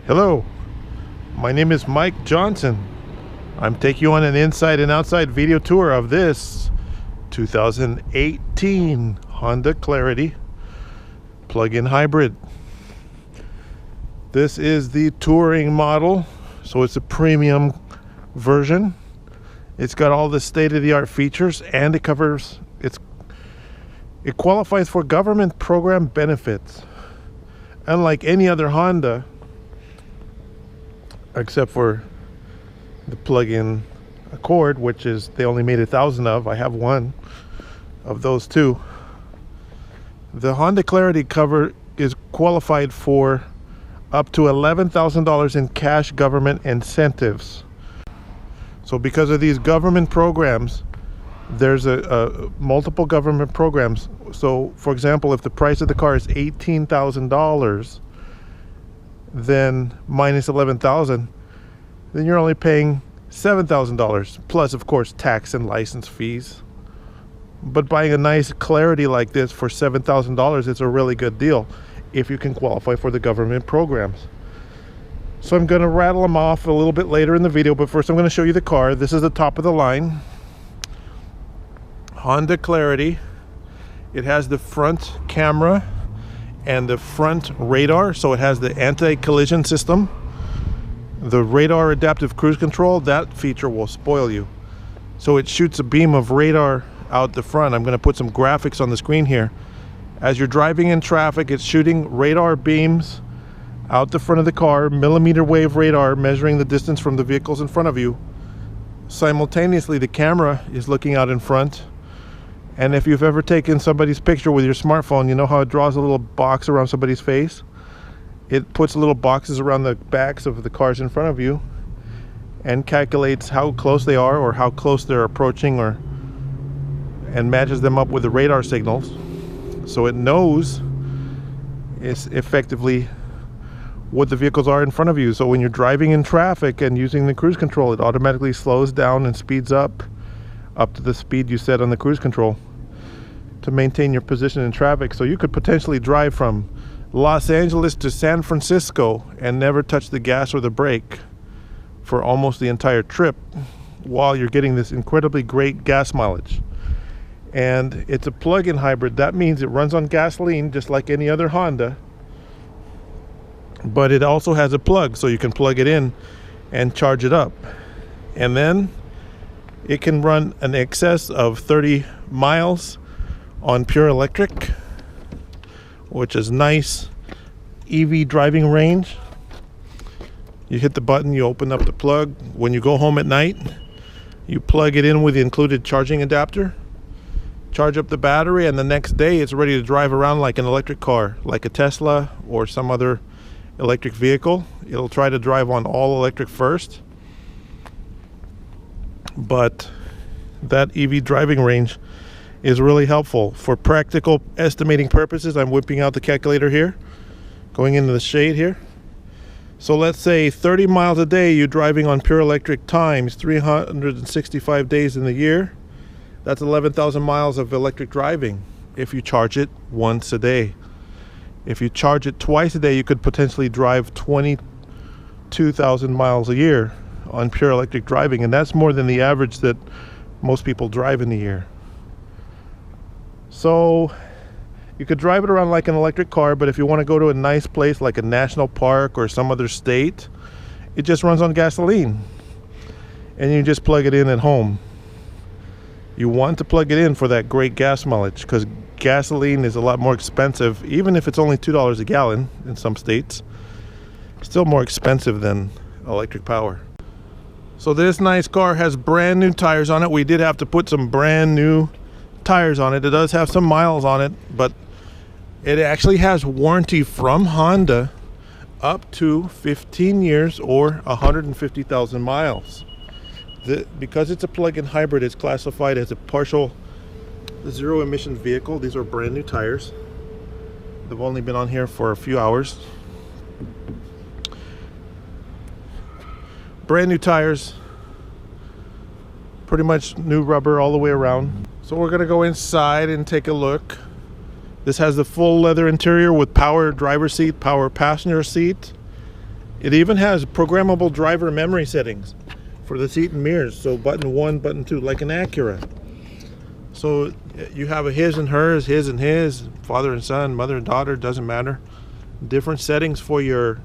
Hello, my name is Mike Johnson. I'm taking you on an inside and outside video tour of this 2018 Honda Clarity plug-in hybrid. This is the touring model, so it's a premium version. It's got all the state-of-the-art features, and it qualifies for government program benefits. Unlike any other Honda, except for the plug-in Accord, which is they only made 1,000 of. I have one of those too. The Honda Clarity cover is qualified for up to $11,000 in cash government incentives. So because of these government programs, there's a multiple government programs. So for example, if the price of the car is $18,000, then minus $11,000, then you're only paying $7,000 plus, of course, tax and license fees. But buying a nice Clarity like this for $7,000, it's a really good deal if you can qualify for the government programs. So I'm going to rattle them off a little bit later in the video, but first I'm going to show you the car. This is the top of the line Honda Clarity. It has the front camera and the front radar, so it has the anti-collision system. The radar adaptive cruise control, that feature will spoil you. So it shoots a beam of radar out the front. I'm going to put some graphics on the screen here. As you're driving in traffic, it's shooting radar beams out the front of the car, millimeter wave radar measuring the distance from the vehicles in front of you. Simultaneously, the camera is looking out in front. And if you've ever taken somebody's picture with your smartphone, you know how it draws a little box around somebody's face? It puts little boxes around the backs of the cars in front of you and calculates how close they are or how close they're approaching, and matches them up with the radar signals. So it knows it's effectively what the vehicles are in front of you. So when you're driving in traffic and using the cruise control, it automatically slows down and speeds up to the speed you set on the cruise control to maintain your position in traffic. So you could potentially drive from Los Angeles to San Francisco and never touch the gas or the brake for almost the entire trip while you're getting this incredibly great gas mileage. And it's a plug-in hybrid. That means it runs on gasoline just like any other Honda, but it also has a plug, so you can plug it in and charge it up. And then it can run an excess of 30 miles on pure electric, which is nice EV driving range. You hit the button, you open up the plug. When you go home at night, you plug it in with the included charging adapter, charge up the battery, and the next day it's ready to drive around like an electric car, like a Tesla or some other electric vehicle. It'll try to drive on all electric first, but that EV driving range is really helpful. For practical estimating purposes, I'm whipping out the calculator here, going into the shade here. So let's say 30 miles a day you're driving on pure electric times 365 days in the year. That's 11,000 miles of electric driving if you charge it once a day. If you charge it twice a day, you could potentially drive 22,000 miles a year on pure electric driving, and that's more than the average that most people drive in a year. So you could drive it around like an electric car, but if you want to go to a nice place like a national park or some other state, it just runs on gasoline, and you just plug it in at home. You want to plug it in for that great gas mileage, because gasoline is a lot more expensive, even if it's only $2 a gallon in some states. Still more expensive than electric power. So this nice car has brand new tires on it. We did have to put some brand new tires on it. It does have some miles on it, but it actually has warranty from Honda up to 15 years or 150,000 miles. Because it's a plug-in hybrid, it's classified as a partial zero emission vehicle. These are brand new tires. They've only been on here for a few hours. Brand new tires, pretty much new rubber all the way around. So we're gonna go inside and take a look. This has the full leather interior with power driver seat, power passenger seat. It even has programmable driver memory settings for the seat and mirrors. So button 1, button 2, like an Acura. So you have a his and hers, his and his, father and son, mother and daughter, doesn't matter. Different settings for your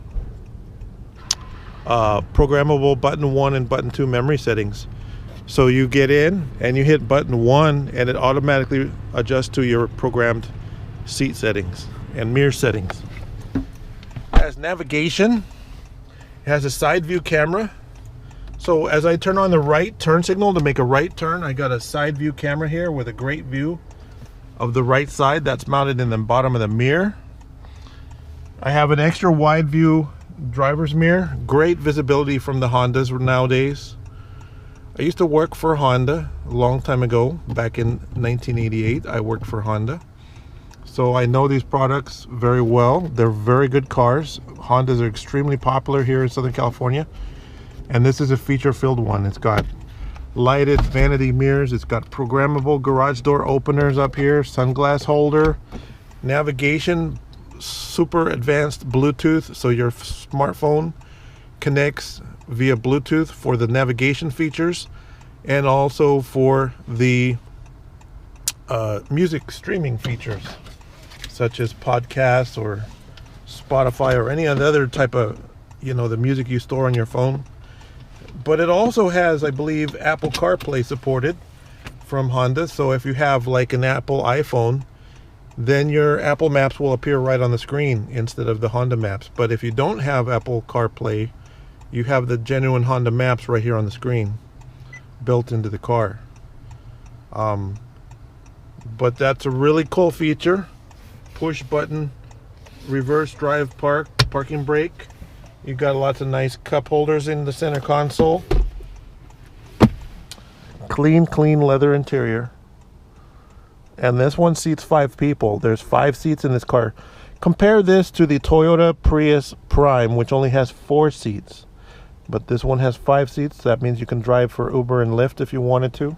programmable button 1 and button 2 memory settings. So you get in and you hit button 1 and it automatically adjusts to your programmed seat settings and mirror settings. It has navigation. It has a side view camera. So as I turn on the right turn signal to make a right turn, I got a side view camera here with a great view of the right side. That's mounted in the bottom of the mirror. I have an extra wide view driver's mirror. Great visibility from the Hondas nowadays. I used to work for Honda a long time ago. Back in 1988, I worked for Honda. So I know these products very well. They're very good cars. Hondas are extremely popular here in Southern California. And this is a feature-filled one. It's got lighted vanity mirrors. It's got programmable garage door openers up here, sunglass holder, navigation, super advanced Bluetooth. So your smartphone connects via Bluetooth for the navigation features and also for the music streaming features, such as podcasts or Spotify or any other type of, the music you store on your phone. But it also has, I believe, Apple CarPlay supported from Honda. So if you have like an Apple iPhone, then your Apple Maps will appear right on the screen instead of the Honda Maps. But if you don't have Apple CarPlay, you have the genuine Honda Maps right here on the screen built into the car. But that's a really cool feature. Push button, reverse drive parking brake. You got lots of nice cup holders in the center console. Clean leather interior. And this one seats 5 people. There's 5 seats in this car. Compare this to the Toyota Prius Prime, which only has 4 seats. But this one has 5 seats. That means you can drive for Uber and Lyft if you wanted to.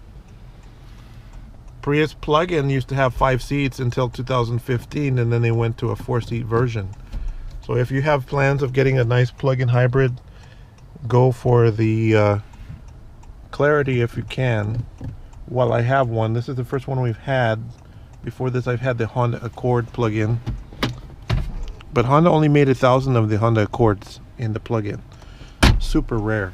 Prius plug-in used to have 5 seats until 2015, and then they went to a 4-seat version. So if you have plans of getting a nice plug-in hybrid, go for the Clarity if you can. While I have one, this is the first one we've had. Before this, I've had the Honda Accord plug-in. But Honda only made 1,000 of the Honda Accords in the plug-in. Super rare.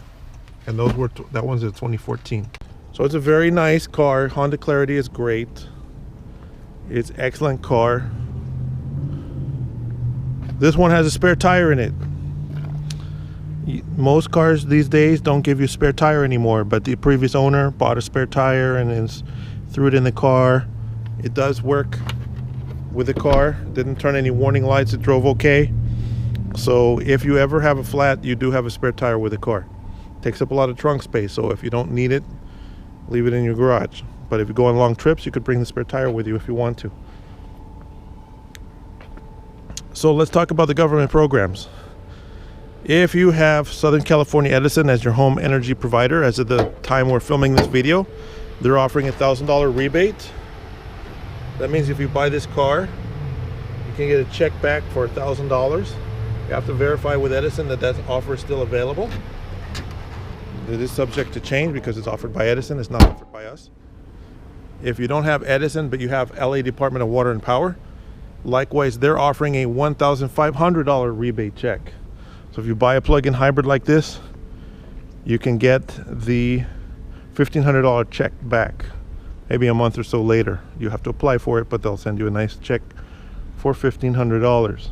And that one's a 2014. So it's a very nice car. Honda Clarity is great. It's an excellent car. This one has a spare tire in it. Most cars these days don't give you a spare tire anymore, but the previous owner bought a spare tire and threw it in the car. It does work with the car. Didn't turn any warning lights. It drove okay. So if you ever have a flat, you do have a spare tire with the car. Takes up a lot of trunk space, so if you don't need it, leave it in your garage. But if you go on long trips, you could bring the spare tire with you if you want to. So let's talk about the government programs. If you have Southern California Edison as your home energy provider, as of the time we're filming this video, they're offering a $1,000 rebate. That means if you buy this car, you can get a check back for $1,000. You have to verify with Edison that offer is still available. It is subject to change because it's offered by Edison. It's not offered by us. If you don't have Edison, but you have LA Department of Water and Power, likewise, they're offering a $1,500 rebate check. So if you buy a plug-in hybrid like this, you can get the $1,500 check back. Maybe a month or so later. You have to apply for it, but they'll send you a nice check for $1,500.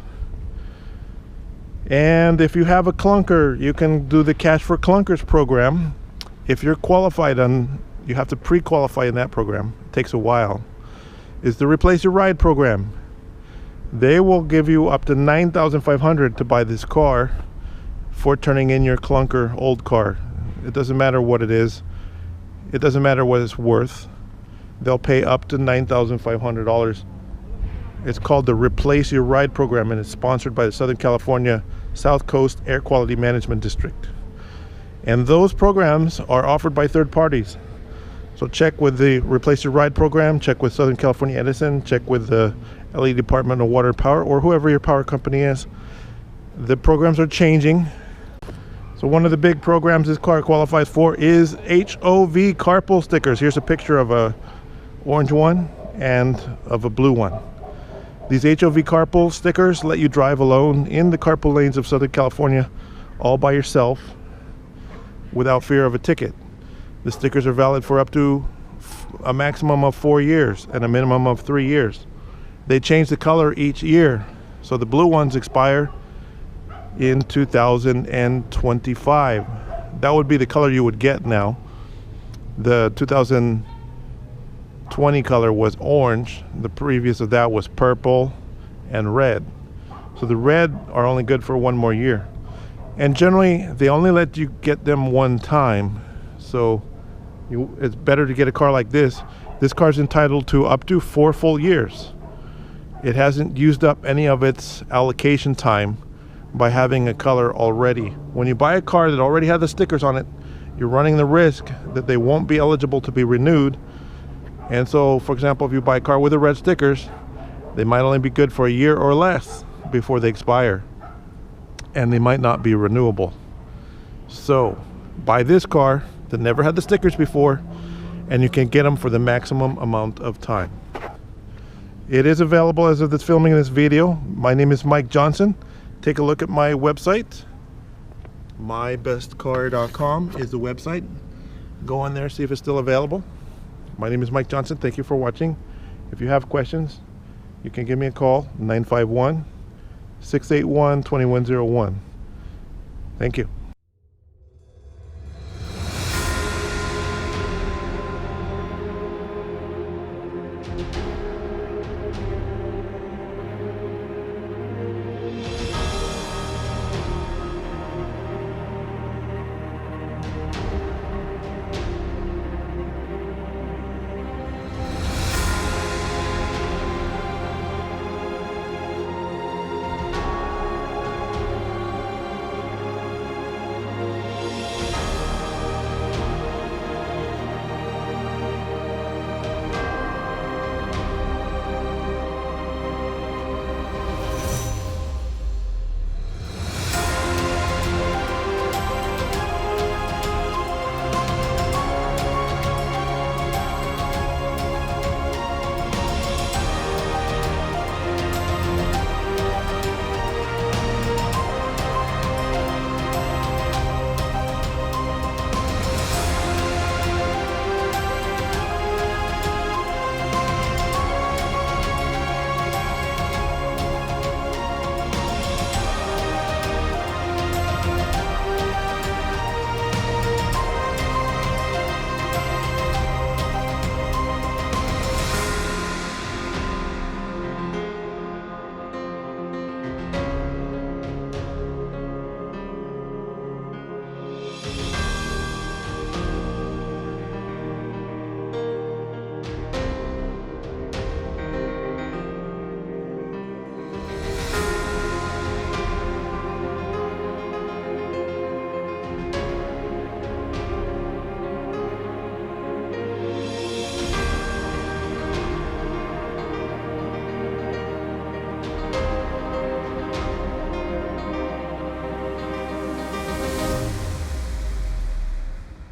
And if you have a clunker, you can do the Cash for Clunkers program. If you're qualified you have to pre-qualify in that program. It takes a while. It's the Replace Your Ride program. They will give you up to $9,500 to buy this car for turning in your clunker old car. It doesn't matter what it is. It doesn't matter what it's worth. They'll pay up to $9,500. It's called the Replace Your Ride program, and it's sponsored by the Southern California South Coast Air Quality Management District. And those programs are offered by third parties. So check with the Replace Your Ride program, check with Southern California Edison, check with the LA Department of Water and Power, or whoever your power company is. The programs are changing. So one of the big programs this car qualifies for is HOV carpool stickers. Here's a picture of a orange one and of a blue one. These HOV carpool stickers let you drive alone in the carpool lanes of Southern California all by yourself without fear of a ticket. The stickers are valid for up to a maximum of 4 years and a minimum of 3 years. They change the color each year. So the blue ones expire in 2025. That would be the color you would get now. The 2020 color was orange. The previous of that was purple and red. So the red are only good for 1 more year. And generally, they only let you get them 1 time. So it's better to get a car like this. This car is entitled to up to 4 full years. It hasn't used up any of its allocation time by having a color already. When you buy a car that already has the stickers on it, you're running the risk that they won't be eligible to be renewed. And so, for example, if you buy a car with the red stickers, they might only be good for 1 year or less before they expire, and they might not be renewable. So buy this car that never had the stickers before, and you can get them for the maximum amount of time. It is available as of this filming of this video. My name is Mike Johnson. Take a look at my website. mybestcar.com is the website. Go on there, see if it's still available. My name is Mike Johnson. Thank you for watching. If you have questions, you can give me a call, 951-681-2101. Thank you.